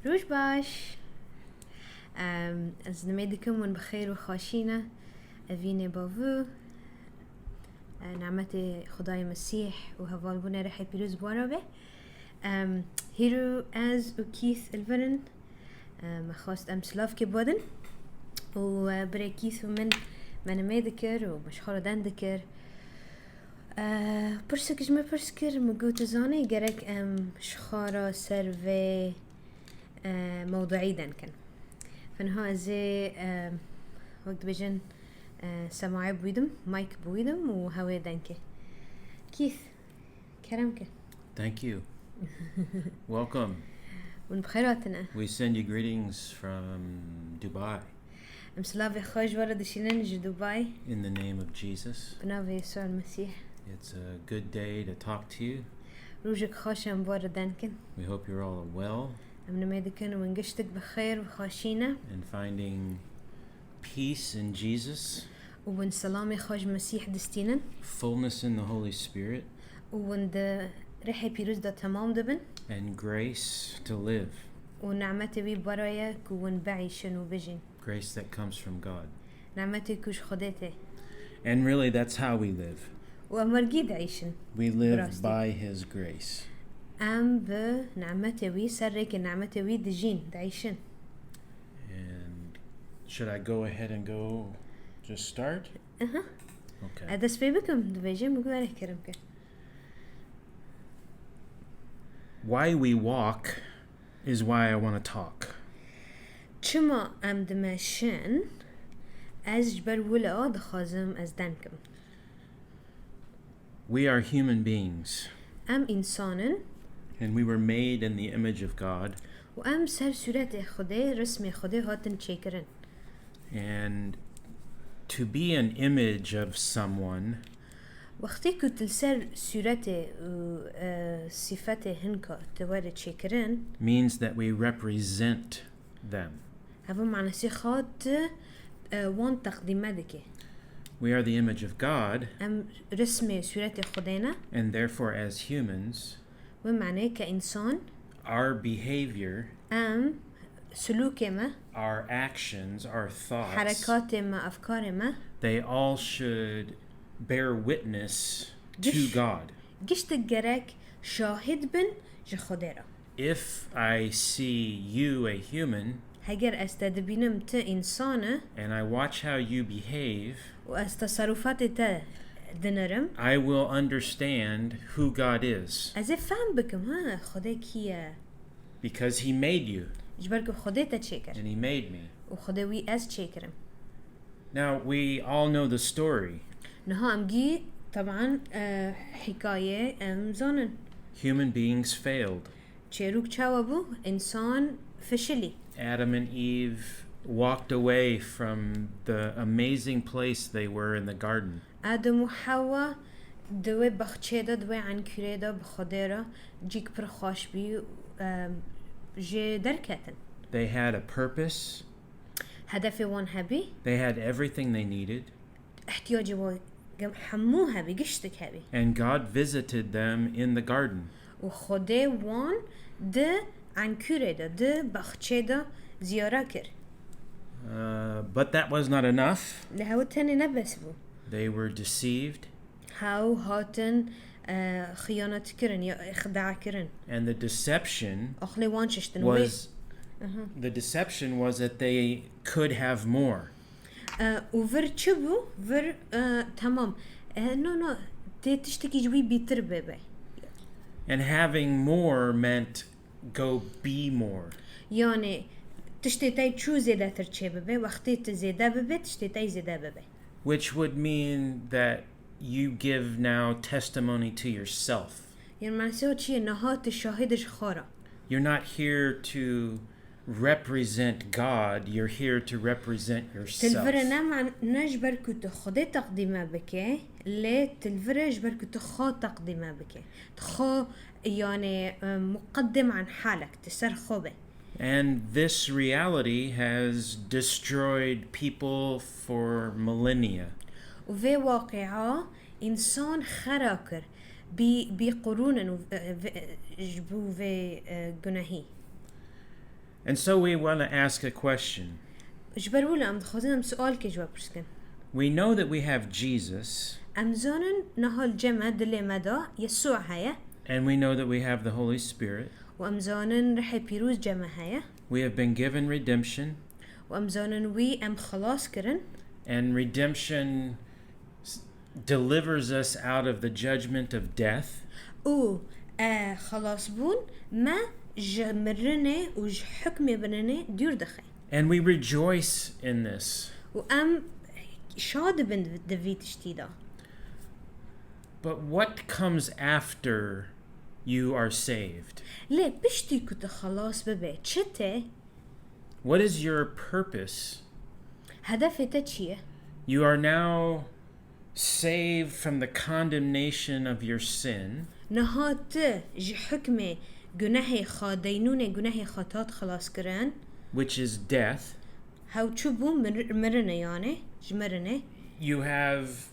روش باش از نميدكم بخير وخاشينا أفيني بافو نعمة خدای مسیح و هوالبونه رحی پیروز بوارا هیرو از و کیث الفرن مخواست سلاف که بودن و برای کیث و من ميدكر و مشخار دان دكر برسك جمع برسكر مقوت زاني جرك شخارة سيرفي موضوعي دان كان فنها زي وقت بجن سماعي بويدم مايك بويدم وهواي دانكي كيث كرمك. Thank you. Welcome. ونبخيراتنا. We send you greetings from Dubai. مسلافي خوش ورد شننج دبي. In the name of Jesus. بنافي يسوع المسيح. It's a good day to talk to you. روجك خوش بورد دانكن. We hope you're all well. أمنا ميدكن ونقشتك بخير وخاشينا. And finding peace in Jesus. وون سلامي خوش مسيح دستينا. Fullness in the Holy Spirit. وون ده رحي بيروز ده تمام دبن. And grace to live. ونعمتي بي برايا كون بعيشن وبجن. Grace that comes from God. نعمتي كوش خدته. And really that's how we live. ومرقيد عيشن. We live by His grace. بنعمتي وي سرك نعمتي وي دجين دعيشن. And should I go ahead and go just start? Okay. هذا سبيبكم دبيجين بقول عليه كرمك. Why we walk is why I want to talk. چما دمشن از جبر ولا دخازم از دنكم. We are human beings. إنسانن. And we were made in the image of God. سر صورت خدا رسم خدا هاتن چیکرن. And to be an image of someone وقتی که تلسر صورت و صفت هنکا توارد چیکرن means that we represent them. هذا معنی سیخات وان تقدیمه دکی. We are the image of God. رسم صورت خداینا. And therefore as humans ومعنی كإنسان our behavior سلوك ما our actions our thoughts حركات ما أفكار ما they all should bear witness to God. قشت الجرك شاهد بن جخديرا. If I see you a human هجر استدبينم تا إنسانة and I watch how you behave واستصرفات تا دنرم I will understand who God is. از فهم بكم ها خدا كيا Because He made you. جبرك خدا تشكر. And He made me. وخدا وي أز تشكرم. Now we all know the story. نها أمجي طبعا حكاية زانن. Human beings failed. چروك چاوبو إنسان فشلي. Adam and Eve walked away from the amazing place they were in the garden. آدم وحواء دوي بخشيدا دوي عن كريدا بخديرا جيك برخاش بي جي دركتن. They had a purpose. هدفي وان هبي. They had everything they needed. احتياجي و حمو هبي قشتك هبي. And God visited them in the garden. وخدي وان ده عن كريدا ده بخشيدا زيارة كر. But that was not enough. لهو تاني نبس بو. They were deceived. هاو هاتن خيانة كرن يا إخداع كرن. And the deception أخلي وانششتن was that they could have more. وفر تشبو فر تمام no تشتكي جوي بيتر بيبي. And having more meant go be more. يعني تشتتاي شو زيادة ترشي بيبي وقتي تزيادة بيبي تشتتاي زيادة بيبي. Which would mean that you give now testimony to yourself. يعني ما نسوي شيء نهات الشاهدش خارا. You're not here to represent God, you're here to represent yourself. تلفرة نعم نجبر كنت خدي تقديمه بك لا تلفرة جبر كنت خا تقديمه بك تخا يعني مقدم عن حالك تسر خوبه. And this reality has destroyed people for millennia. وفي واقعة إنسان خراكر بقرون جبو في جناهي. And so we want to ask a question. جبروا ام دخوزنم سؤال که جواب برسكن. We know that we have Jesus, ام زانن نهال جمع دل مدا يسوع هيا. and we know that we have the Holy Spirit. وام زانن رح بيروز جمع هيا. We have been given redemption, وام زانن وي ام خلاص كرن. and redemption delivers us out of the judgment of death. او خلاص بون ما جمرنه وج حكمي بننه دير دخي. And we rejoice in this. وام شاد بن دفيت اشتيدا. But what comes after you are saved? ليه بشتي كنت خلاص ببي شتى What is your purpose? هدفي تشيه. You are now saved from the condemnation of your sin, نهات جي حكمي جناحي خادينوني جناحي خطات خلاص كران. which is death. هاو تشوبو مرنة يعني جمرنة. You have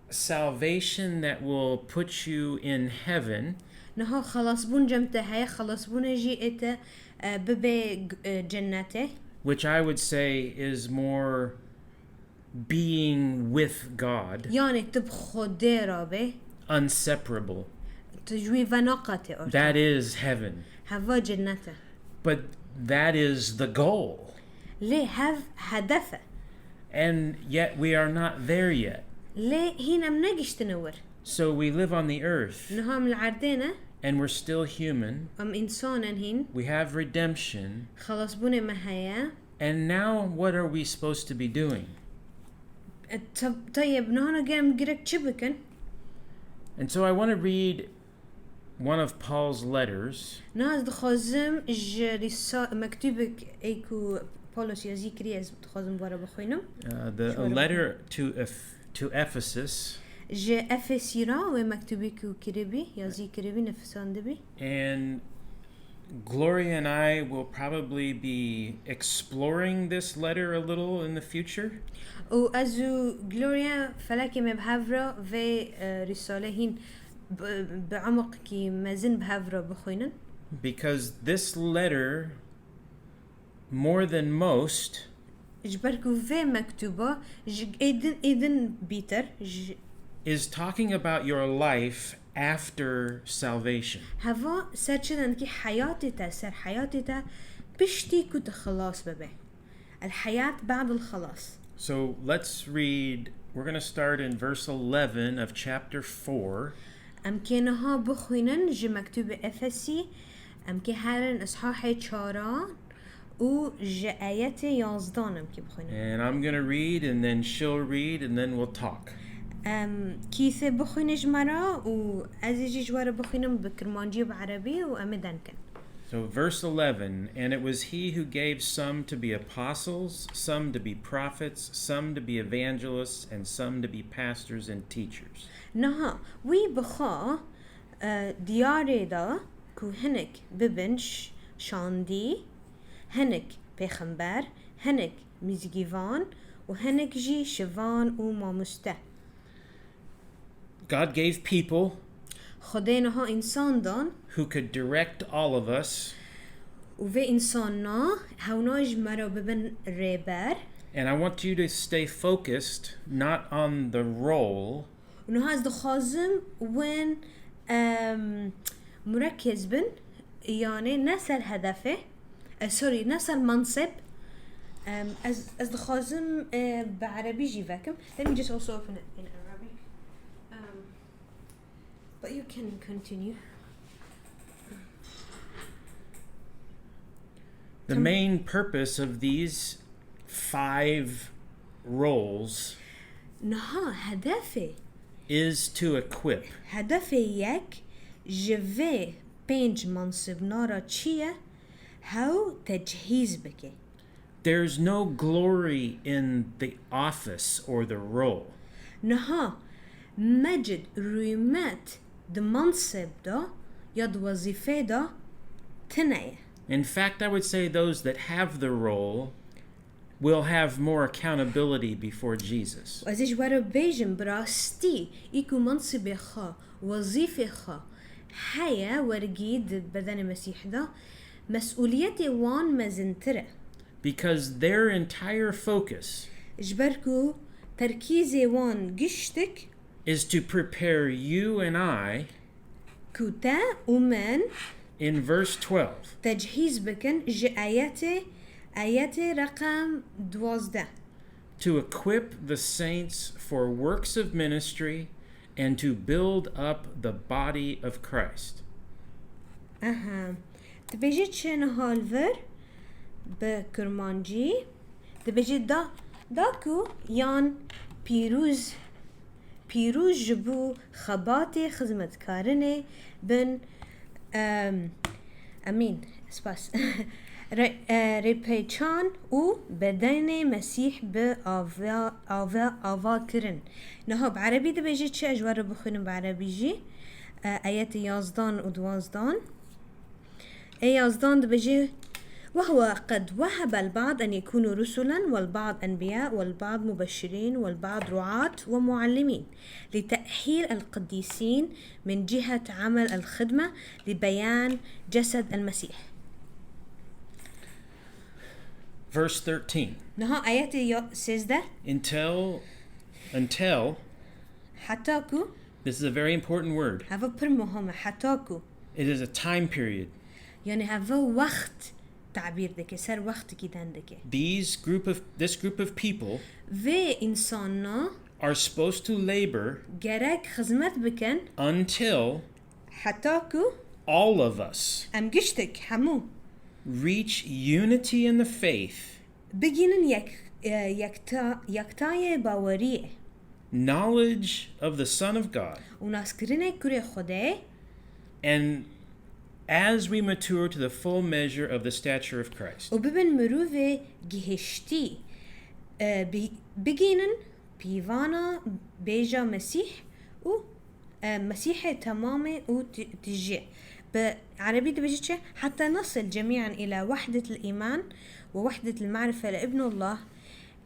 salvation that will put you in heaven, نها خلاص بون جمته هاي خلاص بون جي إتا ببي جنته. which I would say is more being with God, يعني تبخو رابي inseparable. تجوي فناقته أرتا. That is heaven. هوا جنته. But that is the goal. ليه هاف هدفه. And yet we are not there yet. ليه هنا منجش تنور. So we live on the earth, نها من العردينة and we're still human. أم إنسانا هين We have redemption. خلاص بوني مهيا. And now what are we supposed to be doing? طيب نهانا جام جرك شبكن. And so I want to read one of Paul's letters. ناس دخازم مكتوبك ايكو بولس يزي كريز دخازم بارا بخوينم. A letter to Ephesus. ج أفسي را ومكتوبك كريبي يزي كريبي نفسان دبي. And Gloria and I will probably be exploring this letter a little in the future. وأزو غلوريا فلاكي مبهافرا في رسالة هين بعمق كي مازن بهافرا بخوينن. Because this letter, more than most, جبركو في مكتوبة إذن بيتر is talking about your life after salvation. هوا سرچدن كي حياتي تا سر حياتي تا بشتي كنت خلاص ببي الحياة بعد الخلاص. So let's read, we're going to start in verse 11 of chapter 4. أم كينها بخوينن جي مكتوب أفسي أم كي هارن إصحاحي چاران و جي آياتي يازدان أم كي بخوينن. And I'm going to read and then she'll read and then we'll talk. كيث بخوين جمرا و أزيجي جوار بخوينم بكرمانجي بعربي و أمدان كن. So verse 11, and it was he who gave some to be apostles, some to be prophets, some to be evangelists, and some to be pastors and teachers. نها وي بخا دياري دا كو هنك ببنش شاندي هنك بيخنبر هنك مزجيفان و هنك جي شفان و مامسته. God gave people خدينها إنسان دان who could direct all of us. وفي إنساننا هوناج مرا ببن ريبر. And I want you to stay focused not on the role, ونهاز دخازم وين مركز بن يعني نسل هدفه سوري نسل منصب از دخازم بعربي جيفاكم. Let me just also open it in Arabic. But you can continue. the main purpose of these 5 roles نها هدفي is to equip. هدفي يك جفي بينج منصب نارا تشيه هاو تجهيز بكي. There's no glory in the office or the role. نها مجد ريمات د منصب دا يد وظيفة دا تناية. In fact, I would say those that have the role will have more accountability before Jesus. وازيش ورا بيجن براستي إيكو منصب خا وظيفة خا حياة ورقيد بدن المسيح دا مسؤوليتي وان مزنترة. Because their entire focus جبركو تركيزي وان قشتك is to prepare you and I, كوتا ومن in verse 12, تجهيز بكن آياتي رقم 12 to equip the saints for works of ministry and to build up the body of Christ. تبيجي تشين هالفر بكرمانجي تبيجي داكو يان بيروز جبو خباتي خدمت كارني بن امين سباس ريبيتشان و بدن مسيح بآوا كرن نها بعربي دبيجي تشي اجوار بخونم بعربي جي آيات يازدان و دوازدان يازدان دبيجي وهو قد وهب البعض أن يكونوا رسلا والبعض أنبياء والبعض مبشرين والبعض رعاة ومعلمين لتأهيل القديسين من جهة عمل الخدمة لبيان جسد المسيح. Verse 13. نها آيات says that until حتاكو this is a very important word. هذا برمهم حتاكو. It is a time period. يعني هذا وقت تعبير دكي سر وقت كيدان دكي. This group of people في إنساننا are supposed to labor جرك خدمت بكن until حتاكو all of us أم قشتك حمو reach unity in the faith, بجينن يكتاية باورية knowledge of the Son of God, وناسكرينه كوري خده and as we mature to the full measure of the stature of Christ. وببن مروفة جهشتي بجينن بيوانا بيجا مسيح و مسيح تمامي وتجي بعربي بيجي حتى نصل جميعا إلى وحدة الإيمان ووحدة المعرفة لابن الله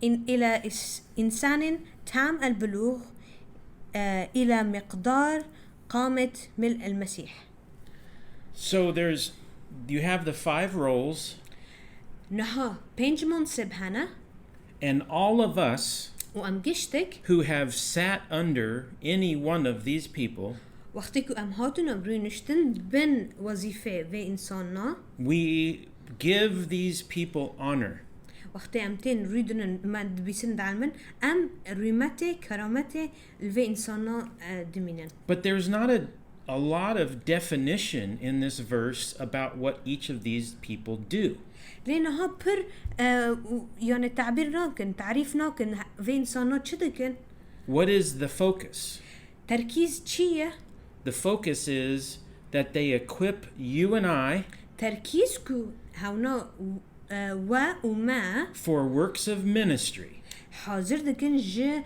إلى إنسان تام البلوغ إلى مقدار قامة ملء المسيح. So you have the 5 roles, نها بينج منصب هنا and all of us وأم قشتك who have sat under any one of these people, وقتكو أم هاتنا برونشتن بن وظيفة في إنساننا we give these people honor. وقت أمتين ريدن ما بيسن دعمن أم رمته كرامته في إنساننا دمينن. But there's not a lot of definition in this verse about what each of these people do. لأنها بر يعني تعبير ناكن تعريف ناكن في إنساننا شدكن. What is the focus? تركيز شيء. The focus is that they equip you and I تركيزكو هونا وما for works of ministry. حاضر دكن ج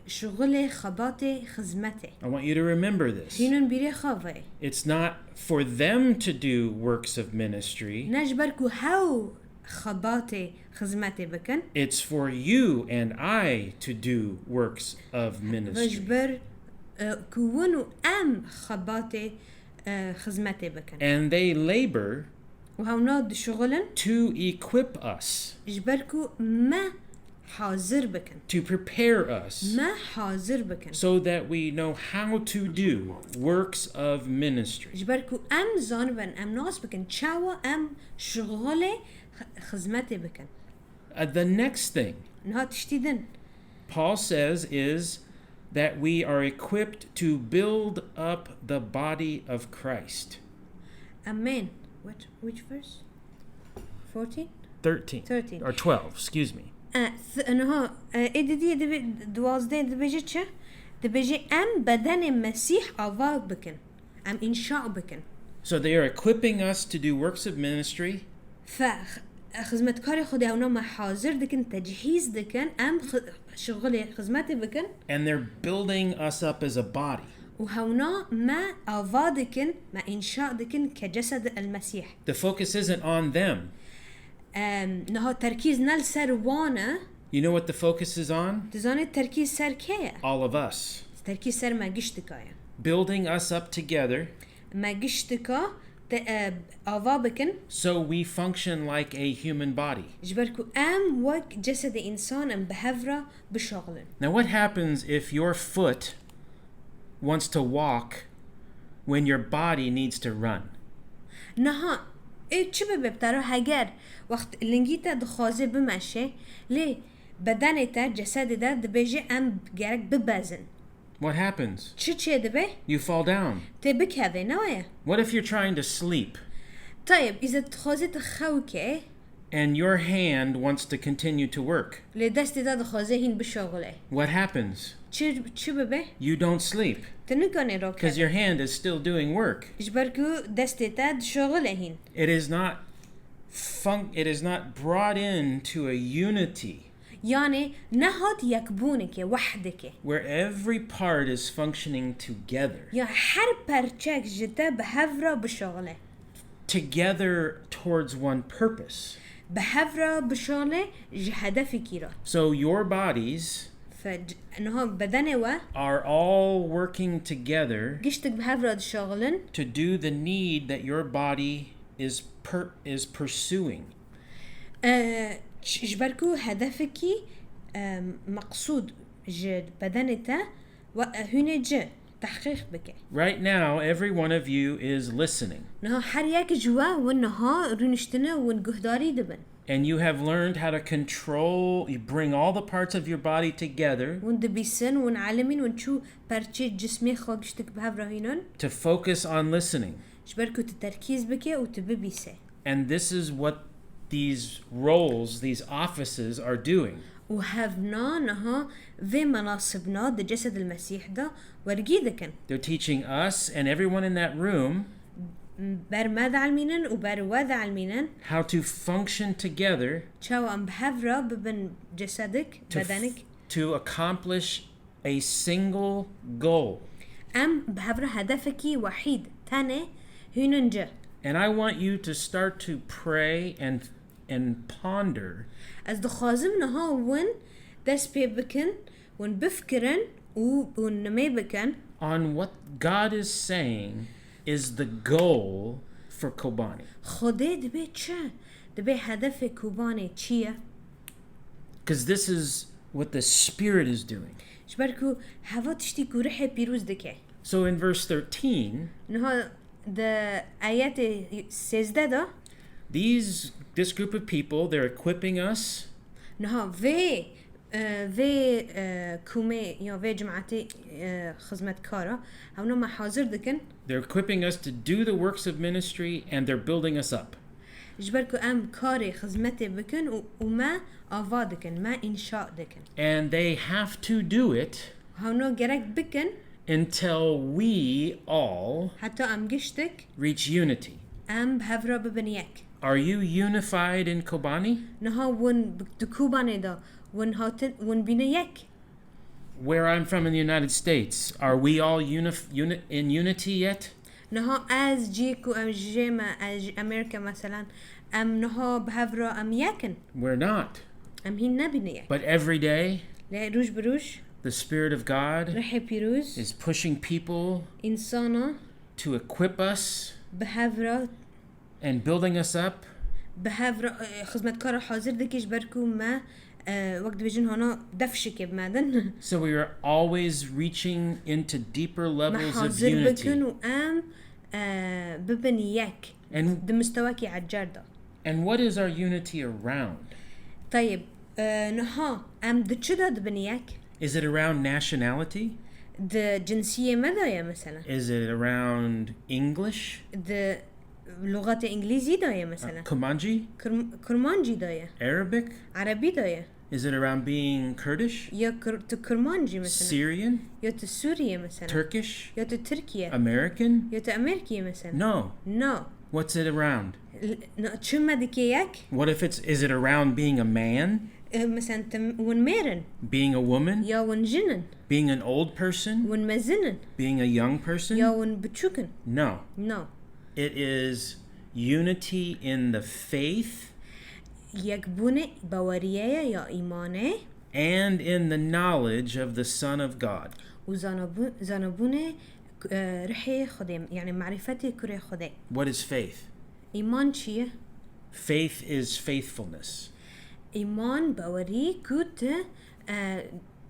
شغل خباتي خزمته. I want you to remember this. هينون بيري خافي. It's not for them to do works of ministry. نجبركو هاو خباتي خزمته بكن. It's for you and I to do works of ministry. نجبر كونو أم خباتي خزمته بكن. And they labor وهاوناد شغلن to equip us, جبركو ما حاضر بكن. to prepare us, ما حاضر بكن. so that we know how to do works of ministry. جبركو أم زانبن أم ناس بكن شاوا أم شغلة خزمته بكن. The next thing نها تشتيدن. Paul says is that we are equipped to build up the body of Christ. Amen. Which verse? 14? 13 or 12, excuse me. أنها إدي دوازده دبيجي دبيجي أم بدن المسيح أوا بكن أم إنشاء بكن. So they are equipping us to do works of ministry. خدمت كاري خدي أونا ما حاضر دكن تجهيز دكن أم شغلي خدمتي بكن. And they're building us up as a body. وهونا ما أوا دكن ما إنشاء دكن كجسد المسيح. The focus isn't on them. نها تركيز نال سروانا. You know what the focus is on? تزاني التركيز سر كيا. All of us. تركيز سر ما قشتكايا. Building us up together. ما قشتكا آوا بكن so we function like a human body. جبركو ام وك جسد انسان ام بهفرة بشغلن. Now what happens if your foot wants to walk when your body needs to run? نها ايه چه ببتره هگر وقت لنگیتا دخوازه بمشه ليه بدنتا جسدتا دبيجي ام گرك ببازن. What happens? چه دبي؟ You fall down. تبك هذا نوايا. What if you're trying to sleep طيب إذا تخوزي تخوكي and your hand wants to continue to work? لدستي دا دخوزي هين بشغله. What happens? چه ببي؟ You don't sleep تنكوني رو because your hand is still doing work. جبركو دستي تا شغله هين. It is not brought into a unity يعني نهات يكبونك وحدك. where every part is functioning together. يا حر برچك جدا بهفرة بشغله. Together towards one purpose. بهفرة بشغله هدفك را. So your bodies فنها بدنوا are all working together قشتك بهفرة شغلن to do the need that your body is pursuing. جبركو هدفكي مقصود جد بدنتا وهنا جد تحقيق بك. Right now, every one of you is listening. نها حرياك جوا ونها رونشتنا ونجهداري دبن. And you have learned how to control, you bring all the parts of your body together وندبيسن ونعلمين ونشو برشي جسمي خاقشتك بهفرهينن. to focus on listening. جبركو التركيز بك وتببيسه. And this is what these roles, these offices are doing. وهفنا نها في مناصبنا ده جسد المسيح ده ورقيدكن. They're teaching us and everyone in that room بر ماذا علمينن وبر واذا علمينن how to function together شاو ام بهفرة ببن جسدك بدنك to accomplish a single goal. ام بهفرة هدفكي وحيد تاني هيننجا. And I want you to start to pray and ponder از دخازم نها ون دس بي بكن ون بفكرن ونمي بكن on what God is saying is the goal for Kobani. خدي دبي چه دبي هدف كوباني چيه. Because this is what the Spirit is doing. شبركو هوا تشتي كورحي بيروز دكي. So in verse 13, نها the آيات 16 ده this group of people, they're equipping us نها في كومي يا في جماعتي خدمت كارا هونا ما حاضر دكن. they're equipping us to do the works of ministry and they're building us up. جبركو ام كاري خدمتي بكن وما آفادكن ما إنشاء دكن. And they have to do it هونا جرك بكن until we all حتى ام قشتك reach unity. ام بهفرة ببنيك. Are you unified in Kobani? نها ون دكوباني دا ون هاتن ون بينيك. Where I'm from in the United States, are we all in unity yet? نها از جيكو ام جيما از أمريكا مثلا ام نها بهفرة ام يكن. We're not. ام هين نبينيك. But every day, لا روش بروش the Spirit of God رح بيروز is pushing people إنسانا to equip us بهفرة and building us up. بهفرة خدمت كارا حاضر دكيش بركو ما وقت بيجن هنا دفشك بمادن. So we are always reaching into deeper levels of حاضر بكن unity. وام ببنيك دمستواكي عالجردة. And what is our unity around? طيب نها ام دتشدا دبنيك. Is it around nationality? د جنسية ماذا مثلا؟ Is it around English? د لغة إنجليزي داية مثلا. Kumanji? كرمانجي داية. Arabic? عربي داية. Is it around being Kurdish? يا كرمانجي مثلا. Syrian? يا سوريا مثلا. Turkish? يا تركيا. American? يا أمريكي مثلا. No. No. What's it around? شو دكيك؟ What if is it around being a man? مثلا ونميرن. Being a woman? يا ونجنن. Being an old person? ونمزنن. Being a young person? يا ونبتشوكن. No. No. It is unity in the faith يكبوني باورية يا إيمانه and in the knowledge of the Son of God. وزانبوني رحي خدي يعني معرفتي كري خدي. What is faith? إيمان چیه؟ Faith is faithfulness. إيمان باوري كوت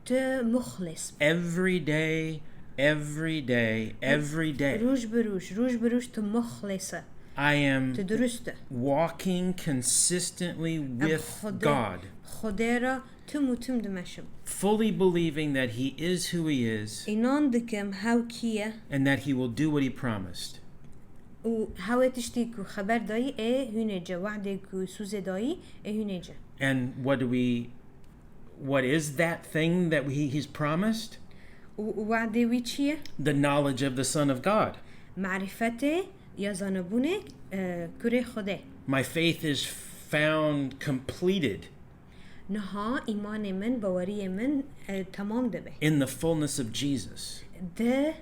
ت مخلص. Every day, every day, every day. روج بروج ت مخلصة. I am تدرسته. walking consistently with God, خدا را تم دمشم. fully believing that He is who He is إنان دكم هاو كيه and that He will do what He promised. و هاو تشتيكو خبر داي هنجا وعدكو سوزة داي هنجا. And what is that thing that He's promised? وعدي ويتشيه The knowledge of the Son of God. معرفته يزانبونه كري خدا. My faith is found completed نها إيمان من باوري من تمام دبه. in the fullness of Jesus. ده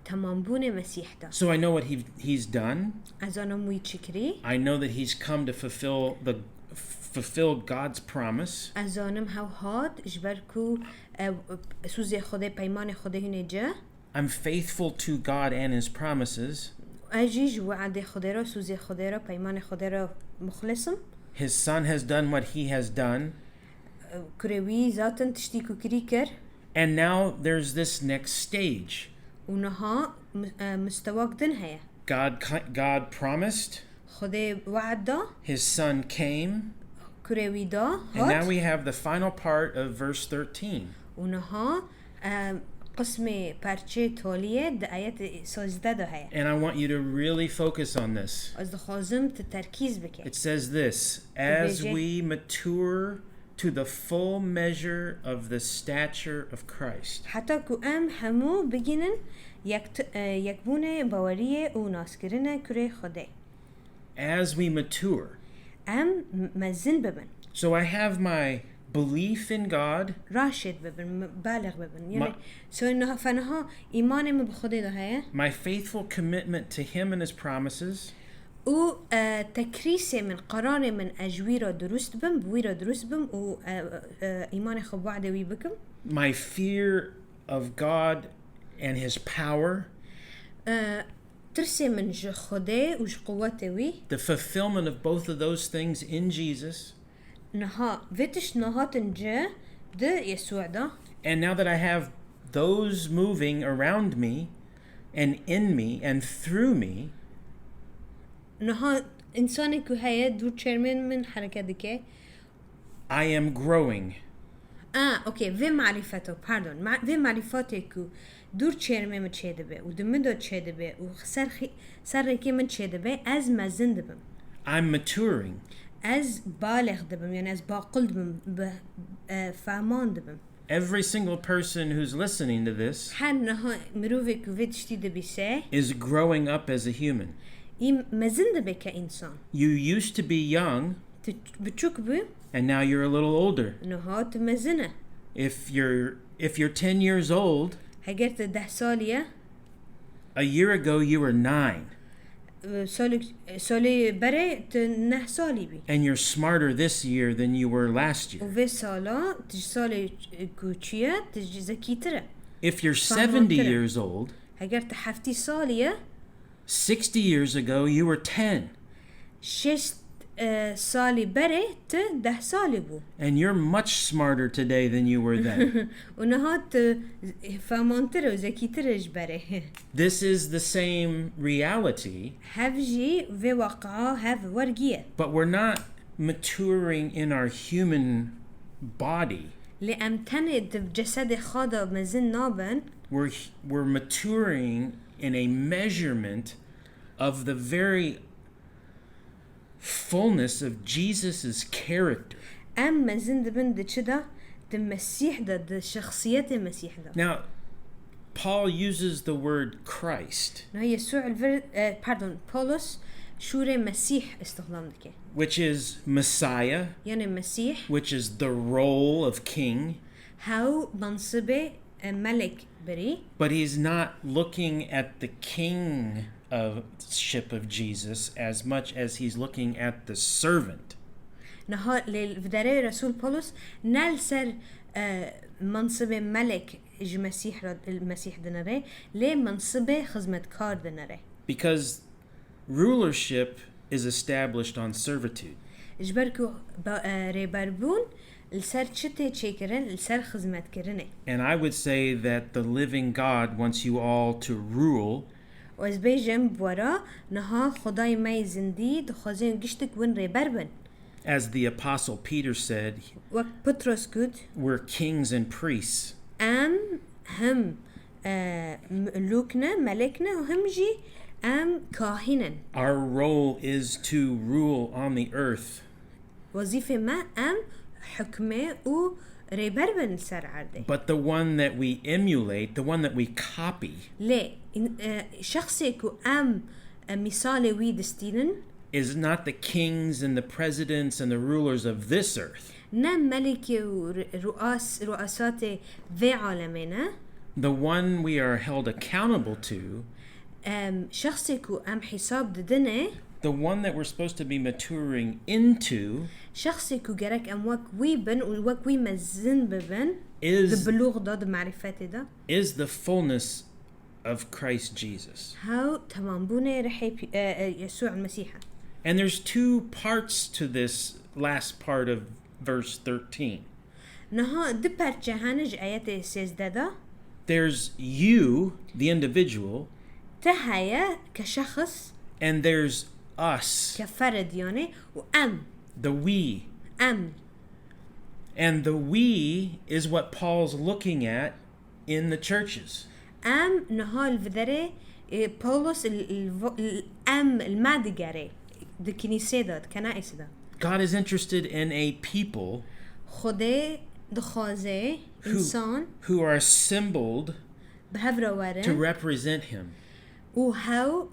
تمام بونه مسيح ده. So I know what He's done. از آنها موی چکری. I know that He's come to fulfill God's promise. از آنم هاو هاد جبرکو سوزی خدا پیمان خدا هنجا. I'm faithful to God and His promises. أجيج وعد خدا را سوزی خدا را پیمان خدا را مخلصم. His Son has done what He has done. كروي ذاتن تشتيكو كريكر. And now there's this next stage. ونها مستواك دن هيا. God promised. خدا وعد دا. His Son came. كروي دا. And now we have the final part of verse 13. ونها قسم پرچه تالیه ده آیت 16 ده هيا. And I want you to really focus on this. از خازم تركيز بك. It says this, as we mature to the full measure of the stature of Christ. حتى كو همو بگینن يكبونه باوريه و ناسكرنه كره خدا. As we mature. مزن ببن. So I have my belief in God. راشد ببن بالغ ببن يعني سو فنها إيمان من بخدا ده هيا. My faithful commitment to Him and His promises. و تكريسه من قرار من أجويرا درست بم بويرا درست بم و إيمان خب وعده وي بكم. My fear of God and His power. ترسي من ج خدا وج قوته وي. The fulfillment of both of those things in Jesus. نها فيتش نهاتن جا ده يسوع ده. And now that I have those moving around me and in me and through me. نها إنساني كو هيا دور تشرمن من حركة دكه. I am growing. أوكي في معرفته pardon في معرفته كو دور تشرمن من تشيده به ودمدو تشيده به وسر كي من تشيده به از مزن دبم. I'm maturing. از بالغ دبم يعني از باقل دبم فهمان دبم. Every single person who's listening to this حن نها مروفي كو في تشتيده بيسه. is growing up as a human. مزن دبه كإنسان. You used to be young. بتشوك بو. And now you're a little older. نها تمزنه. If you're 10 years old. هجرت 10 سالية. A year ago you were 9. سالي بري 9 سالي بي. And you're smarter this year than you were last year. وفي سالا تج سالي كوتشيا تج زكيترة. If you're 70 years old. هجرت 50 سالية. 60 years ago you were 10. 6 سالي بري 10 سالي بو. And you're much smarter today than you were then. ونهات فهمانتر وزكيتر جبري. This is the same reality. هفجي في واقعه هف ورقية. But we're not maturing in our human body. لأمتند بجسد خاضة مزن نابن. We're maturing in a measurement of the very fullness of Jesus's character. أما زند بند كده المسيح ده شخصية المسيح ده. Now, Paul uses the word Christ. يسوع بولس شوري مسيح استخدام دكه. Which is Messiah. يعني مسيح. Which is the role of king. هاو منصبه ملك بري. But he's not looking at the kingship of Jesus as much as he's looking at the servant. نها للفداري رسول بولس نالسر منصب ملك إج المسيح دنره ليه منصبه خدمة كار دنره. Because rulership is established on servitude. إجبركو ريبربون السر شتى تشيكرن السر خدمة كرنه. And I would say that the living God wants you all to rule. وإز بيجم بورا نها خداي ماي زندي دخوزين قشتك وين ريبربن. As the apostle Peter said, وقت بطرس قد we're kings and priests. هم ملوكنا ملكنا وهم جي كاهنا. Our role is to rule on the earth. وظيفة ما حكمة و ريبربن سر عرضه. But the one that we emulate, the one that we copy, ليه شخصيكو مثالي ويدستينن is not the kings and the presidents and the rulers of this earth. نعم ملكي ورؤسات ذي عالمنا. The one we are held accountable to, شخصيكو حساب ددنه. the one that we're supposed to be maturing into, شخصيكو جرك وك ويبن وك ويمزن ببن is ببلوغ ضد معرفة ده. is the fullness of Christ Jesus. هاو تمام بونه رحي يسوع المسيح. And there's two parts to this last part of verse 13. نها دبر جهانج آيات سيزدادا. There's you, the individual, تهيا كشخص. and there's us, كفرد يعني the we. And the we is what Paul's looking at in the churches. نهال فدري بولس المادجاري الكنيسة ده الكنائس ده. God is interested in a people خده دخازه إنسان who are assembled بهفرة to ورا represent him. وهاو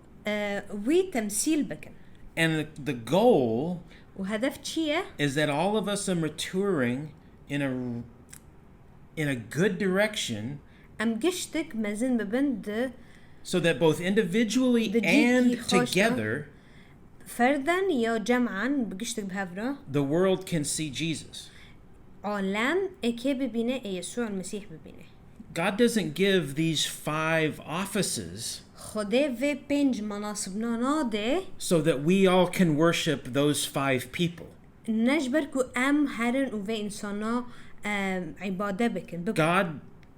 وتمثيل بكن. And the goal وهدف چیه؟ is that all of us are maturing in a good direction, قشتك مزن ببند so that both individually and together فردا يا جمعا بقشتك بهفرة the world can see Jesus. عالم اكي ببينه يسوع المسيح ببينه. God doesn't give these 5 offices خده في 5 مناصبنا ناده so that we all can worship those 5 people. نجبركو هرن وفي إنسانا عبادة بكن.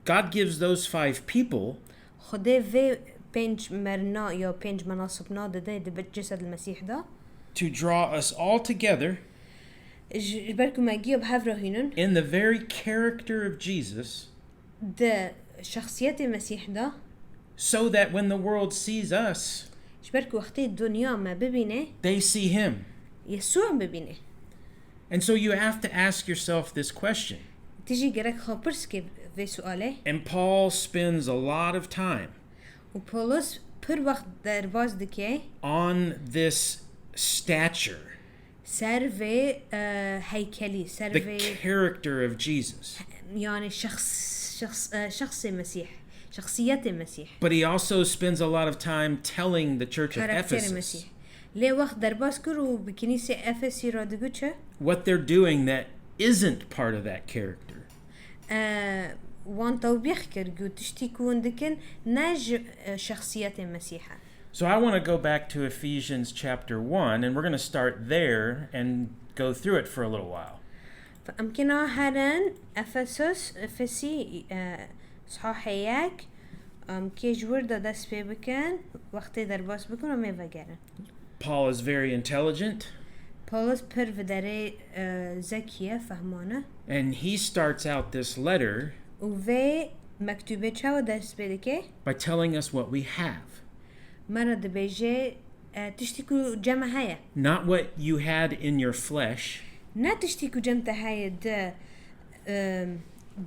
God gives those 5 people خده في 5 مرنا يا 5 مناصبنا ده بجسد المسيح ده. to draw us all together جبركو ما جيو بهفرة هنن. in the very character of Jesus, ده شخصية المسيح ده. so that when the world sees us, جبركو وقتي الدنيا ما ببينه they see him. يسوع ببينه. And so you have to ask yourself this question. تيجي جرك خابرسكي في سؤاله. And Paul spends a lot of time وبولس پر وقت در باز دكي on this stature, سر في هيكلي سر the في character of Jesus. يعني شخص المسيح شخصية المسيح. But he also spends a lot of time telling the church of كاركتر Ephesus المسيح. ليه وقت در باز كرو بكنيسة أفسي رادقو چه؟ what they're doing that isn't part of that character. وان توبيخ كرجو تشتيكون دكن نج شخصية المسيح. So I want to go back to Ephesians chapter 1, and we're going to start there and go through it for a little while. فأمكنا هرن أفسس أفسي صحاحيك كيج ورده دست پی بکن وقتی در باز بکن و میوگرن. Paul is very intelligent. پولس پر وداره ذکیه فهمانه. And he starts out this letter و وی مکتوبه چه دست پی دکه؟ by telling us what we have. مرا دبیجه تشتیکو جمع هیا. Not what you had in your flesh. نه تشتیکو جمع هیا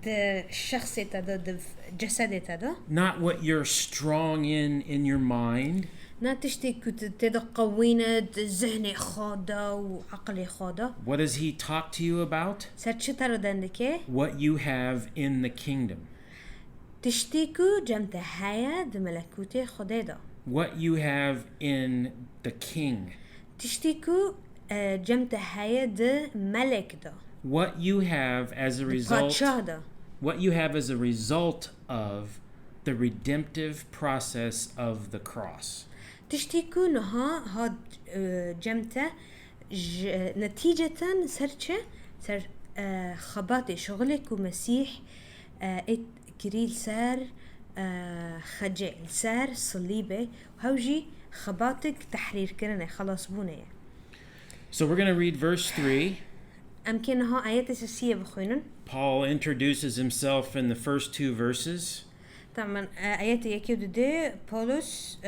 ده شخصی تدا ده جسدی تدا. Not what you're strong in your mind. نه تشتیکو تدا قوینه ذهن خادا و عقل خادا. What does he talk to you about? سر چه ترا دندکه؟ What you have in the kingdom. تشتیکو جمع هیا ده ملکوت خدا دا. What you have in the king. تشتيكو جمت هيا ده ملك ده. What you have as a result what you have as a result of the redemptive process of the cross. تشتيكو نها هاد جمته نتيجة سر خباتي شغلك ومسيح كريل سار خجع سار صليبه وهوجي خباتك تحرير كرنا خلاص بونه. So we're going to read verse 3. أمكنها آيات أساسية بخوينن. Paul introduces himself in the first two verses. طبعا آيات يكيد ده بولس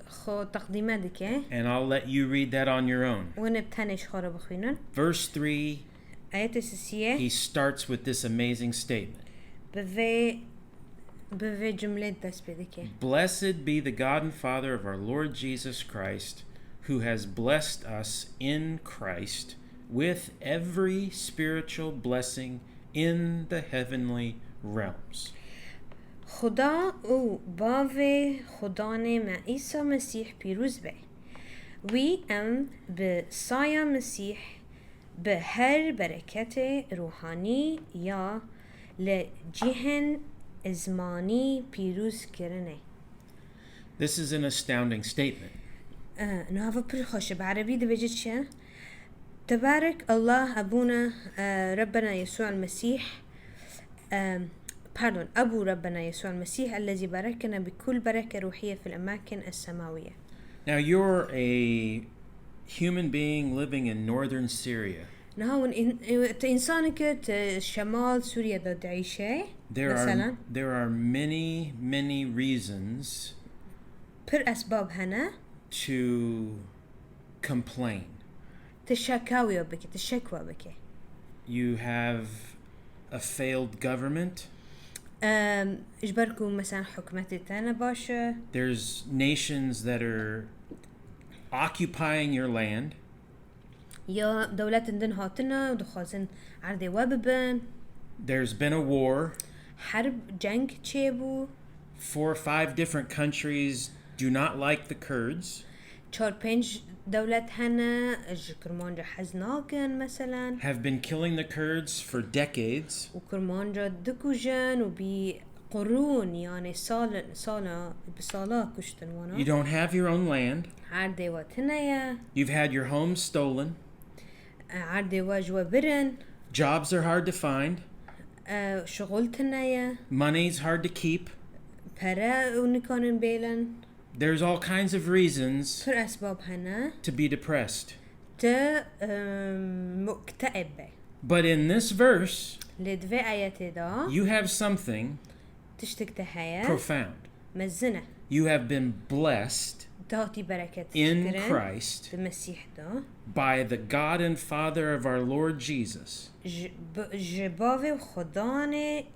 خو تقديمات دكه. And I'll let you read that on your own. ونبتنش خارا بخوينن. Verse 3, آيات أساسية. he starts with this amazing statement. بفي جملة دست بدكه. Blessed be the God and Father of our Lord Jesus Christ, who has blessed us in Christ with every spiritual blessing in the heavenly realms. خدا او باوی خدا نه ما عیسی مسیح پیروز به وی ام به سایه مسیح به هر برکت روحانی یا لجهن ezmanî پیروز کرنه. This is an astounding statement. نهاف پر خوش بعربي ده بيجي چه تبارك الله أبونا ربنا يسوع المسيح أبو ربنا يسوع المسيح الذي باركنا بكل بركة روحية في الأماكن السماوية. Now you're a human being living in northern Syria. نهاون إنسانك شمال سوريا ده تعيشه. There are many reasons پر أسباب هنا to complain. تشكاوي بك. You have a failed government. إجباركم مثلا حكمتي تانا باشا. There's nations that are occupying your land. يا دولات دن هاتنا ودخازن عرضي واببن. There's been a war. حرب جنگ تشيبو. 4 or 5 different countries do not like the Kurds. 4-5 دولات هنا كرمانجا حزناكن مثلا. Have been killing the Kurds for decades. وكرمانجا دكوجن وبقرون يعني بصالة كشتن وانا. You don't have your own land. عردي واتنايا. You've had your home stolen. عردي واجوا برن. Jobs are hard to find. شغلتنايا. Money's hard to keep. برا ونكونن بيلن. There's all kinds of reasons پر أسباب هنا. to be depressed. مكتئب. But in this verse, لدفع آيات دا. you have something تشتكتها. profound. مزنة. You have been blessed تعطي بركة in Christ المسيح دا. by the God and Father of our Lord Jesus. جبابي وخداني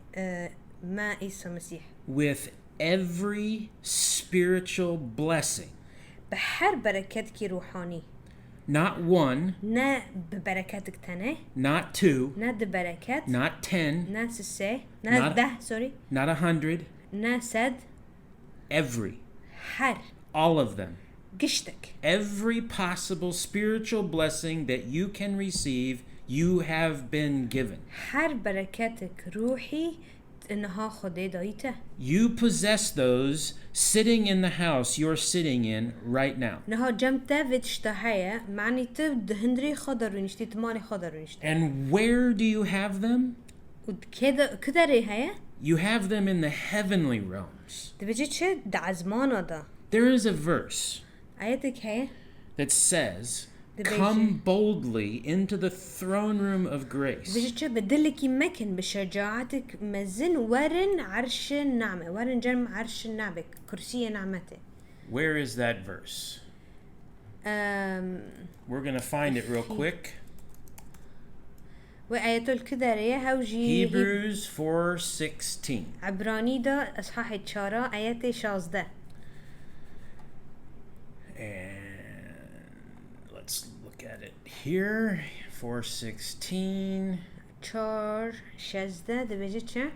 ما عيسى مسيح. With every spiritual blessing. بحر بركتك روحاني. Not one. نا ببركاتك تاني. Not 2. نا بركات. Not 10. نا سسة. نا ده sorry. Not 100. نا سد. Every. حر. All of them. قشتك. Every possible spiritual blessing that you can receive, you have been given. حر بركاتك روحي إنها خدي دايته. You possess those sitting in the house you're sitting in right now. نها جمتا بتشتهيا معني تبد هندري خضر ونشتي تماني خضر ونشتي. And where do you have them? كده ريهايا. You have them in the heavenly realms. تبجي شيء ده أزمانه ده. There is a verse آياتك هي. that says, come boldly into the throne room of grace. بجي شيء بدلك يمكن بشجاعتك مزن ورن عرش النعمة ورن جرم عرش النعمة كرسي نعمته. Where is that verse? We're going to find it real quick. وآياته الكدارية هوجي Hebrews 4:16. عبراني دا أصحاح الشارع آيات 16. And let's look at it here. 4:16. 4:16 ده بيجي چه؟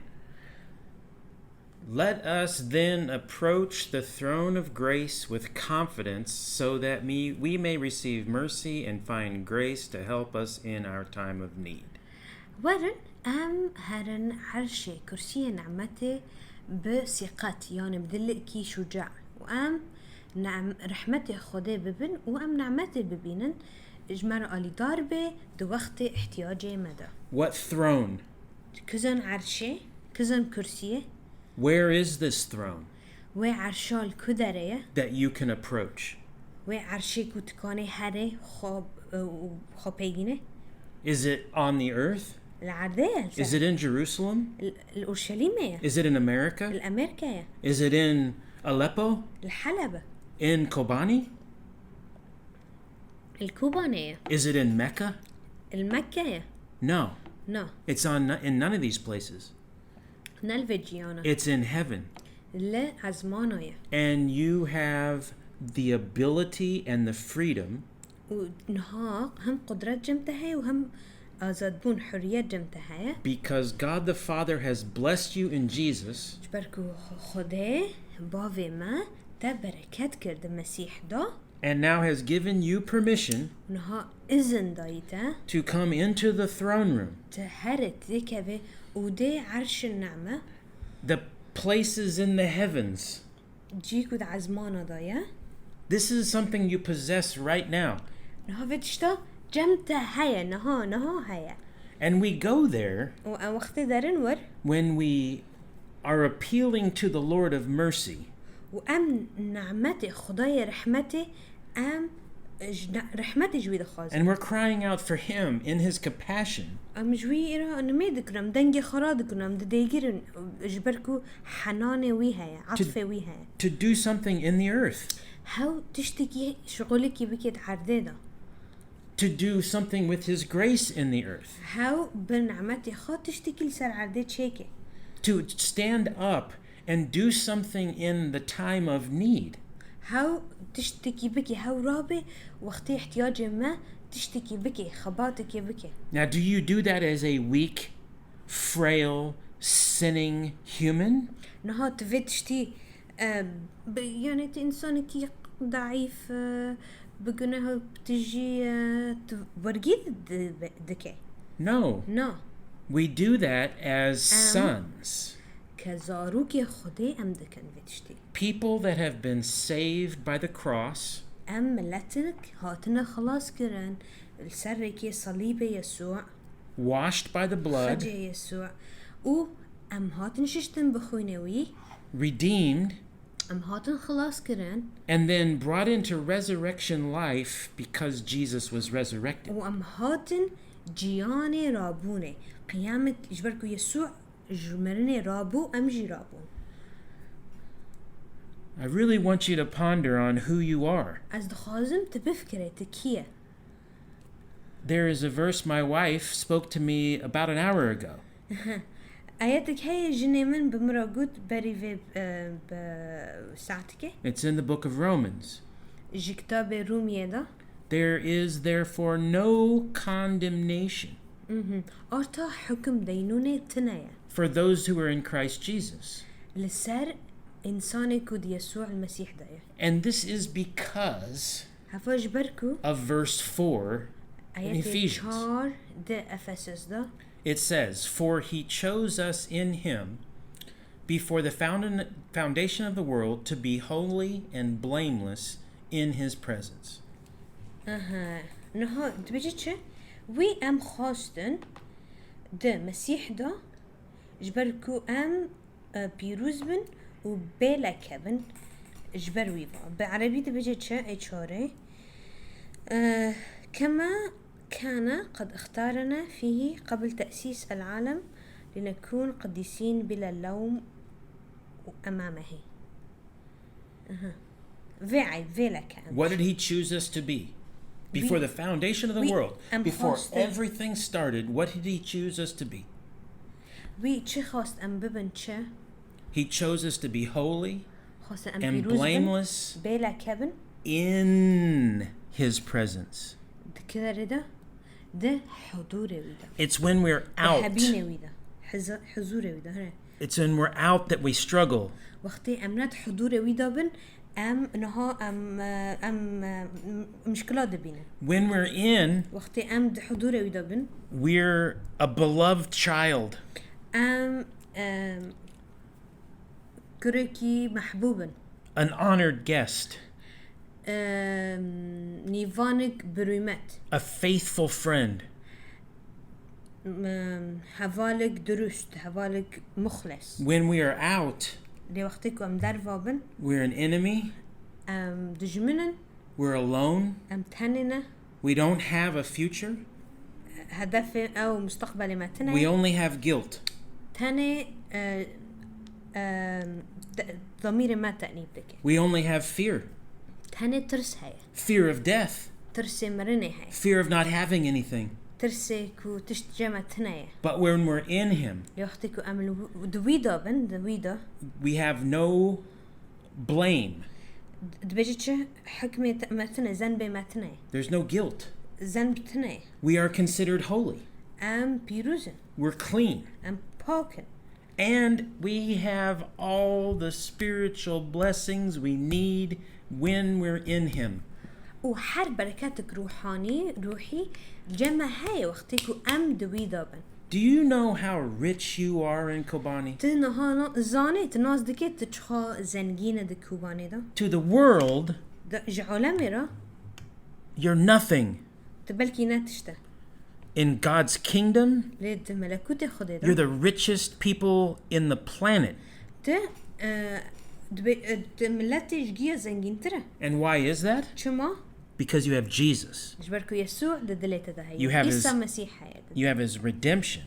Let us then approach the throne of grace with confidence so that we may receive mercy and find grace to help us in our time of need. ورن ام هرن عرشه كرسي نعمته بثقت يعني بدلكي شجاع وام نعم رحمته خده ببن وام نعمته ببينن اجمر علي ضاربه دو وقت احتياجه مدى. What throne? كزن عرشه كزن كرسيه. Where is this throne وعرشال كدريه that you can approach? وعرشه كتكاني هره خبيجينه. Is it on the earth? العردية. Is it in Jerusalem? الأورشليمية. Is it in America? الأمريكية. Is it in Aleppo? الحلبة. In Kobani? الكوبانية. Is it in Mecca? المكية. No. No. It's in none of these places. نالفيجيانا. It's in heaven. لا عزمانية. And you have the ability and the freedom ونها هم قدرات جمتها وهم آزاد بون حريات جمتها. because God the Father has blessed you in Jesus. جبركو خده باوي ما تبركات كرد المسيح دا. And now has given you permission ونها إذن دايتا. to come into the throne room. تهرت ذكبه ودي عرش النعمة. The places in the heavens. جيكو دا عزمانا دايا. This is something you possess right now. نها فتشتا جمتا هيا نها هيا. And we go there وقت دارن when we are appealing to the Lord of mercy. وأم نعمتي خداي رحمتي أم رحمتي جويد خازن. And we're crying out for him in his compassion. أم جوي إرا نميدكرم دنجي خرادكرم دديجرن جبركو حنانة ويها عطفة ويها. To do something in the earth. هاو تشتكي شغلك بكيت عرديدا. To do something with his grace in the earth. هاو بنعمتي خا تشتكي لسر عرديد شيكي. To stand up and do something in the time of need. هاو تشتكي بكي هاو رابي وقت احتياج ما تشتكي بكي خباتك بكي. Now do you do that as a weak, frail, sinning human? نها تفتشتي يعني إنسان كي ضعيف بجناه بتجي تورجيد دكي. No. No. We do that as sons. كزاروكي خدي أم دكان فتشتي. People that have been saved by the cross. أم ملتنك هاتنا خلاص كران السركي صليب يسوع. Washed by the blood. خجي يسوع. أم هاتن ششتن بخوينوي. Redeemed. أم هاتن خلاص كران. And then brought into resurrection life because Jesus was resurrected. وأم هاتن جياني رابوني قيامة جبركو يسوع جمرني رابو أمجي رابو. I really want you to ponder on who you are. از دخازم تبفكري تكيه. There is a verse my wife spoke to me about an hour ago. آياتك هي جني من بمراجود بريفي بساعتك. It's in the book of Romans. جي كتاب رومية ده. There is therefore no condemnation أرتا حكم دينونة تنايا. for those who are in Christ Jesus. لسر إنسان كود يسوع المسيح دايا. And this is because هفاج بركو of verse 4 in Ephesians. آيات ده أفسس ده. It says, "For he chose us in him before the foundation of the world to be holy and blameless in his presence." نها تبجي چه؟ وي أم خواستن ده مسيح ده جبركو أم بيروز بن و بلا كبن جبر ويبا بعربي تبجي چه اشاره كما كان قد اختارنا فيه قبل تأسيس العالم لنكون قديسين بلا لوم أمامه. What did he choose us to be? Before the foundation of the world, before everything started, what did he choose us to be? He chose us to be holy and blameless in his presence. It's when we're out. It's when we're out that we struggle. مشكلات دبينه When we're in, وقتی حضور ويدا بن we're a beloved child. كركي محبوبا An honored guest. نيفانك برومت A faithful friend. هفالك درست هفالك مخلص When we are out, دي وقتك درفابن we're an enemy. دجمنن We're alone. تهننا We don't have a future. هدف أو مستقبل ما We تنه only have guilt. تاني ضمير ما تأنيب بك We only have fear. تاني ترس هاي Fear of death. ترس مرني هاي Fear of not having anything. ترس كو تشتجمع تنايا But when we're in Him, يوختكو أمل دويدا بن دويدا we have no blame. دبجتش حكمة ما تنا ذنب ما تنايا There's no guilt. ذنب تنايا We are considered holy. بيروزن We're clean. باكن And we have all the spiritual blessings we need when we're in Him. وحر بركاتك روحي جمع هاي وقتكو دويدا بن Do you know how rich you are in Kobani? تنها زاني تناز دكت تشخا زنجينة دكوباني دا To the world, جعلمي را you're nothing. تبلكي ناتشتا In God's kingdom, ليد ملكوت خدي you're دا the richest people in the planet. ملاتي جيا زنجين ترى And why is that? شما Because you have Jesus. جبركو يسوع دليت ده You هاي have عيسى his- مسيح هاي You have His redemption.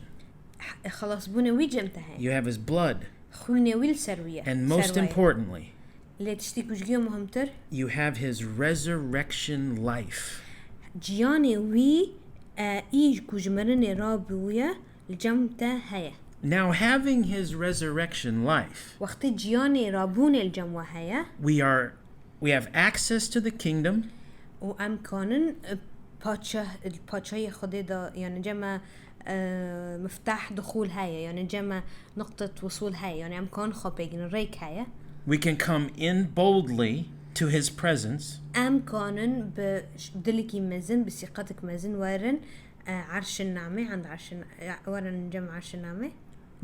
خلاص بونا ويجمت هاي You have His blood. خونا ويل سروية And most سروية. importantly, اللي تشتكو جيا مهمتر you have His resurrection life. جياني وي إيج كوجمرني رابويا الجمتة هاي Now, having His resurrection life, وقت جياني رابون الجموة هاي we have access to the kingdom. وأمكانن الباتشاية خدي دا يعني جمع مفتاح دخول هاي يعني جمع نقطة وصول هاي يعني أمكان خبيجن الريك هاي We can come in boldly to His presence. أمكانن بدلكي مزن بثقتك مزن وارن عرش النعمة عند وارن جمع عرش النعمة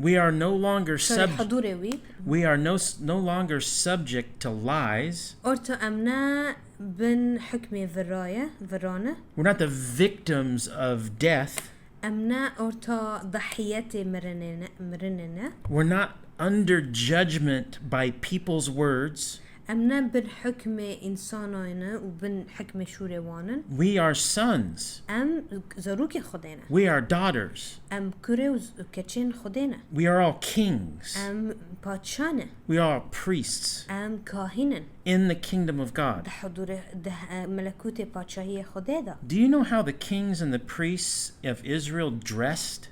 We are no longer حضوري وي we are no longer subject to lies. أرتا أمنا بن حكمي فرانا We're not the victims of death. أمنا أرتا ضحياتي مرننا We're not under judgment by people's words. أمنا بن حكمة إنسانانا وبن حكمة شوريوانا We are sons. زروكي خدينا We are daughters. كوري وكتشين خدينا We are all kings. باتشانا We are all priests كاهنا in the kingdom of God. حضور ملكوت باتشاهية خديدا Do you know how the kings and the priests of Israel dressed?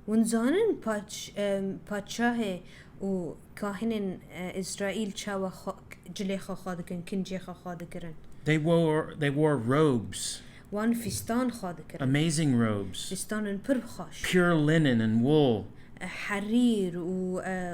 ونزانن باتشاه وكاهن إسرائيل شاوا جليخا خادكن كنجيخا خادكرن They wore robes, وان فستان خادكرن amazing robes, فستان بربخاش pure linen and wool, حرير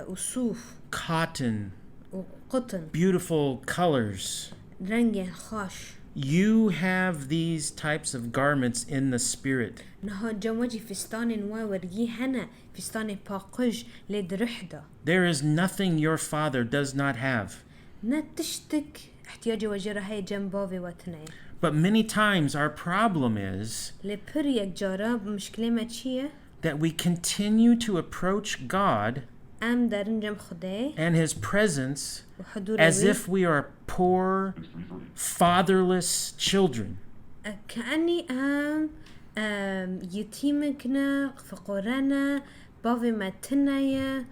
وصوف cotton, وقطن beautiful colors. رنگ خاش You have these types of garments in the spirit. نها جموجي فستان ورقي هنا فستان باقج لدرحدا There is nothing your father does not have. نتشتك احتياجي وجرى هاي جنباوي واتناي But many times our problem is لبريك جارب مشكلة ما تشيه that we continue to approach God ام دارن جم خداي and His presence وحضور as if we are poor, fatherless children. كأني يتيمكنا فقرانا بافي ما تنايا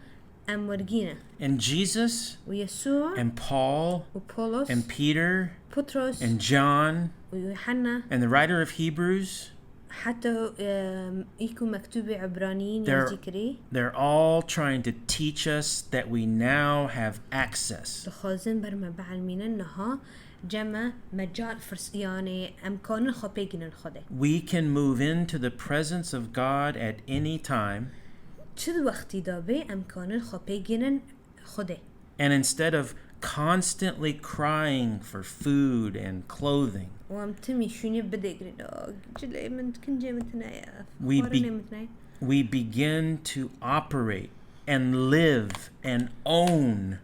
ورقينا And Jesus ويسوع and Paul وبولس and Peter بطرس and John ويوحنا and the writer of Hebrews, حتى إيكو مكتوب عبرانيين يذكري they're all trying to teach us that we now have access. دخازن برما بعلمين إنها جمع مجال فرس يعني أمكان خبيجن الخده We can move into the presence of God at any time, شد وقتي دابي أمكان خبيجن خده and instead of constantly crying for food and clothing. وام تمي شوني بدي قريدا جلي من كنجي متنايا We we begin to operate and live and own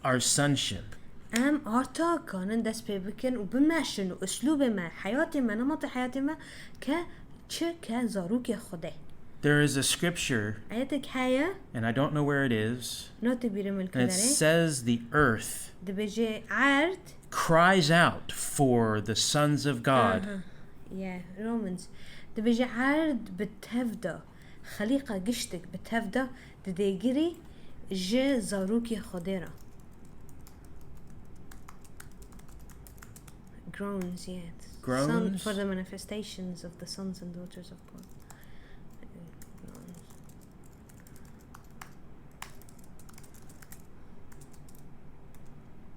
our sonship. ام آرتا كانن دست پی بکن و بمشن و اسلوب ما حیات ما نمط حیات ما که چه که زاروک خوده. There is a scripture, آیتک هیا and I don't know where it is, نات بیرم and it الکدره says the earth دبیجه عرض cries out for the sons of God. يا رومانز دبيجي عارض بتهفدا خليقة قشتك بتهفدا دديجري جي زاروكي خضيرة groans yet Groans? for the manifestations of the sons and daughters of God.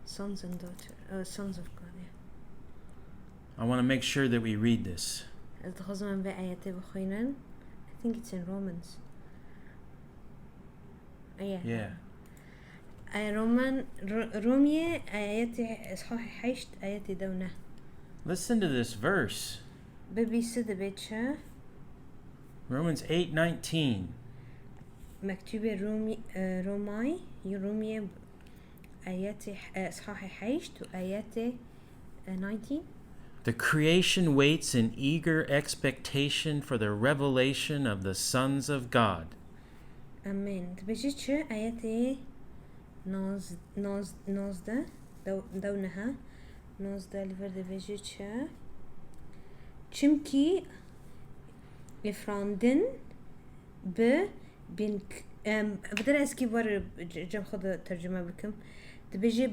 Sons and daughters, sons of God. Yeah. I want to make sure that we read this. I think it's in Romans. Yeah. رومية آياتي إصحاح حيشت آياتي دونه. Listen to this verse. ببي سد بيتشا Romans 8:19. مكتوبة رومية آياتي إصحاح حيشت وآياتي 19. The creation waits in eager expectation for the revelation of the sons of God. Amen. تبجيتش آياتي نازده دونها نازده لفرد بجيتش چمكي يفراندن بينك بدر اسكي بار جم خد ترجمة بكم تبجي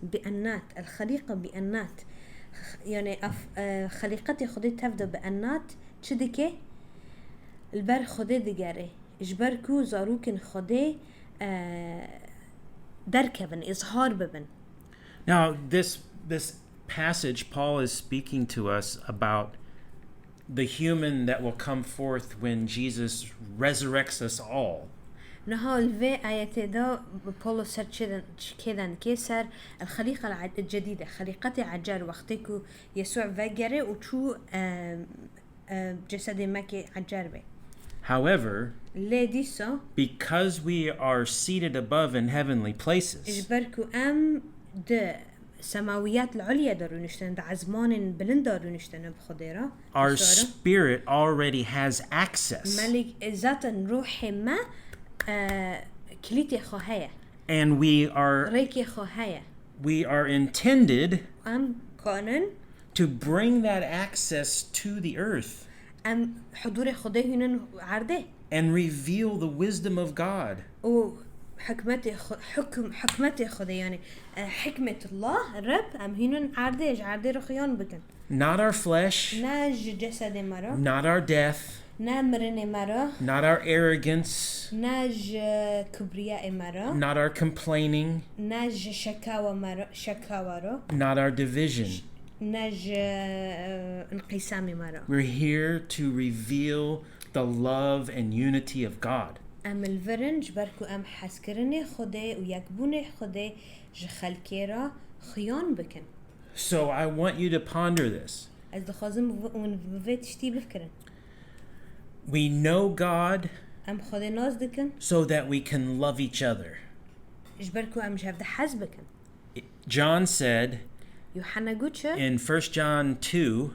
بأنات الخليقة بأنات يعني خليقتي خدي تفضل بأنات شدكي البر خدي دقاري اجبركو زاروكن خدي دركبن إظهار ببن. Now this passage, Paul is speaking to us about the human that will come forth when Jesus resurrects us all. نهال في آيات دا بولو سر كذا كسر الخليقة الجديدة خليقتي عجار وقتكو يسوع فجرة وشو جسد مكي عجار به. However, لديسا because we are seated above in heavenly places, إجبركو د السماويات العليا دا رûniştin دا عزمان بلند دا رûniştin بخديرة. our spirit already has access. ملك ذاتا روحي ما كليتي خواهية. And ريكي خواهية. we are intended كانن to bring that access to the earth حضور خداه هنا عرضه. and reveal the wisdom of God. حكمتي خداه يعني حكمة الله الرب هنا عرضه رخيان بكن. Not our flesh, ناج جسد مرة. not our death, نامرن مرة. not our arrogance, ناج كبرياء مرة. not our complaining, ناج شكاوى not our division. ناج انقسام مرة. We're here to reveal the love and unity of God. الفرنج بركو حسكرني خده ويكبوني خده جخلكيرا خيان بكن. So I want you to ponder this. از دخازم ونفتشتي بفكرن. We know God خده ناز دكن. so that we can love each other. بركو جهف ده حزبكن. John said يوحنا قوتش in 1 John 2,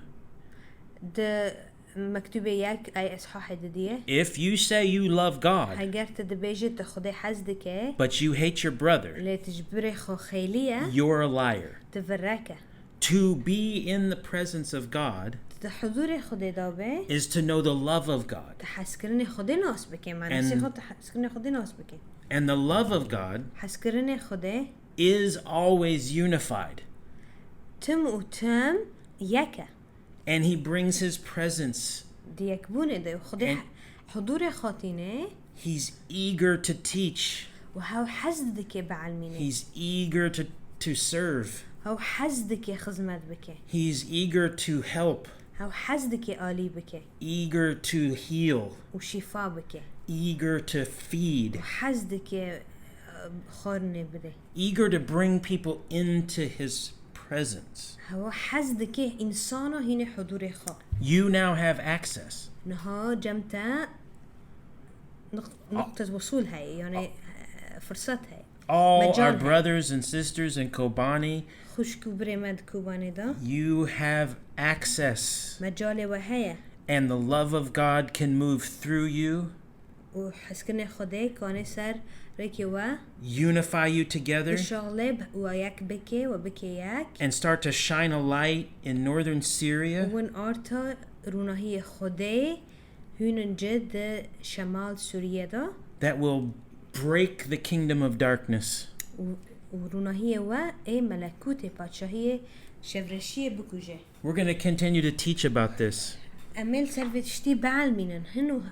ده مكتوبة ياك أي إصحاح ددية. if you say you love God, هجرت دبيجة تخدي حزدك. but you hate your brother, لا تجبري خو خيلية. you're a liar. تفركه. To be in the presence of God تحضوري خدي دابه. is to know the love of God. تحسكرني خدي ناس بكي ما نسي خد تحسكرني خدي ناس بكي. And the love of God حسكرني خدي is always unified. تم وتم يكا. And he brings his presence. ديكبوني ده خدي حضوري خاطينه. He's eager to teach. وهاو حزدك بعلمينه. He's eager to serve. هاو حزدك خدمت بك. He's eager to help. هاو حزدك آلي بك. Eager to heal. وشفاء بك. Eager to feed. وحزدك خارنه بده eager to bring people into his presence. هو حزد که انسانا هینه حضور خا You now have access. نها جمتا نقطة وصول هاي يعني فرصة هاي All our مجال هاي. brothers and sisters in Kobani, خوش كبرمد كوباني دا you have access. مجال وهاي And the love of God can move through you, وحس كنا خدای کانه سر ریکی و unify you together, شغله و یک بکی و بکی یک and start to shine a light in northern Syria ون آرتا روناهی خدای هون جد شمال سوریه دا that will break the kingdom of darkness. و روناهی و ای ملکوت پادشاهی شورشی بکوجه We're going to continue to teach about this. امل سرفتشتی بعلمینن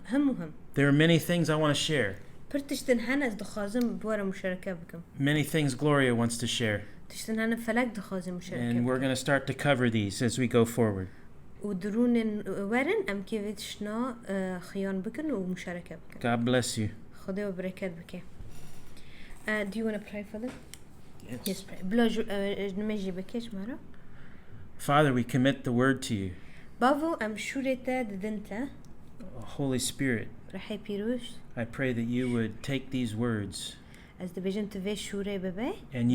هم There are many things I want to share. پرتشتن هن از دخازم بوار مشارکه بکم Many things Gloria wants to share. تشتن هن فلک دخازم مشارکه And we're بکم going to start to cover these as we go forward. و درون ورن ام كيفتشنا خيان بكن ومشاركة بكن God bless you. خدا وبركات بكن. Do you want to pray for them? Yes. Yes, pray. بلا نمجي بكيش مرة. Father, we commit the word to you. بابو ام شورتا ددنتا Holy Spirit, رحي بيروش I pray that you would take these words از دبجن تفي شوري ببي and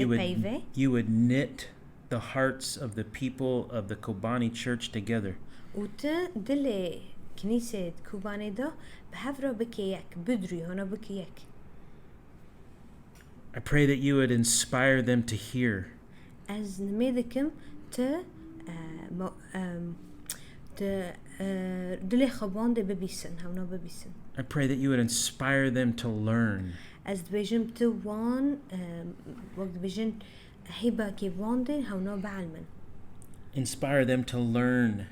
you would knit the hearts of the people of the Kobani church together. وتا دلي كنيسة كوباني دا بهفرا بكيك بدري هنا بكيك. I pray that you would inspire them to hear. از نميدكم دلي خبان دي ببيسن هونا ببيسن. I pray that you would inspire them to learn. از دبجن توان وقت دبجن هبا كيوان دي هونا بعلمن. Inspire them to learn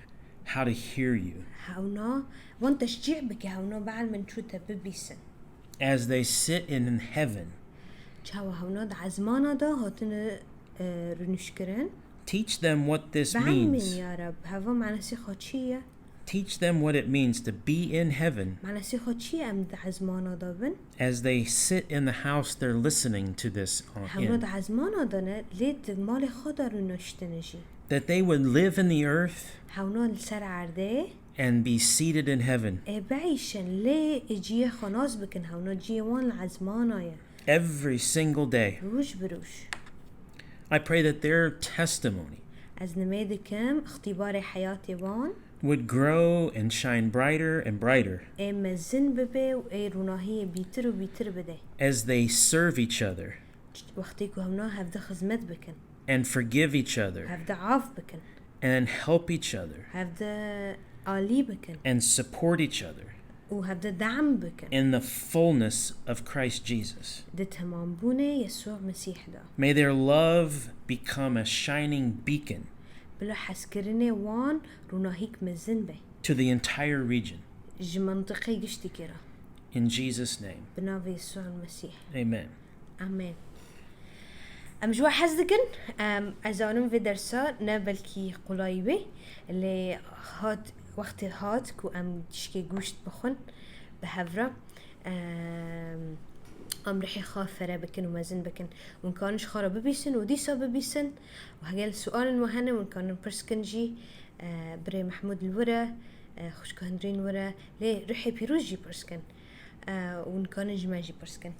how to hear you. هونا وان تشجيع بك هونا بعلمن شو تببيسن. As they sit in heaven, جاوا هونا دا عزمانا دا هاتن رنشكرن. teach them what this بعلمن means. يا رب هوا معنى سيخا چية. Teach them what it means to be in heaven. معنى سيخا چية ام دا عزمانا دا بن. As they sit in the house, they're listening to this هونا دا in. عزمانا دا ليت مال خدا رنشتنجي. That they would live in the earth هونا السر عرده. and be seated in heaven بعيشن ليه اجيه خناس بكن هونا جيوان العزمانايا every single day. روش بروش. I pray that their testimony از نميدكم اختبار حياتي وان would grow and shine brighter and brighter اي مزن ببي و اي روناهي بيتر و بيتر بدي as they serve each other وقتيكو هونا هفدا خزمت بكن and forgive each other هفدا عاف بكن and help each other هفدا آلي بكن and support each other و هفدا دعم بكن in the fullness of Christ Jesus. ده تمام بوني يسوع مسيح دا May their love become a shining beacon بلا حسكرني وان روناهيك مزن بي to the entire region. جمنطقي قشتي كرا In Jesus' name, بنافي يسوع المسيح amen. آمين. جوا حزدكن أزانم في درسا نبلكي قلايبي اللي هات وقت هات كو تشكي قوشت بخون بهفرة رح يخافر بكن ومازن بكن وإن كانش خارا ببيسن وديسا ببيسن وهجال سؤال المهنة وإن كان برسكنجي بري محمود الورا خوش كهندرين ورا ليه رحي بيروجي برسكن وإن كان جماجي برسكن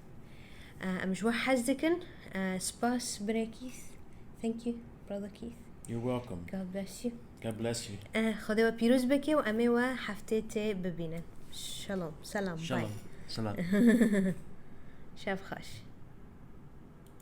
جوا حزدكن سباس بري كيث. Thank you brother Keith. You're welcome. God bless you. God bless you. خدا پیروز بکی و امه و هفته ته ببینن. شلوم. سلام. Shalom. Salam. شب خوش.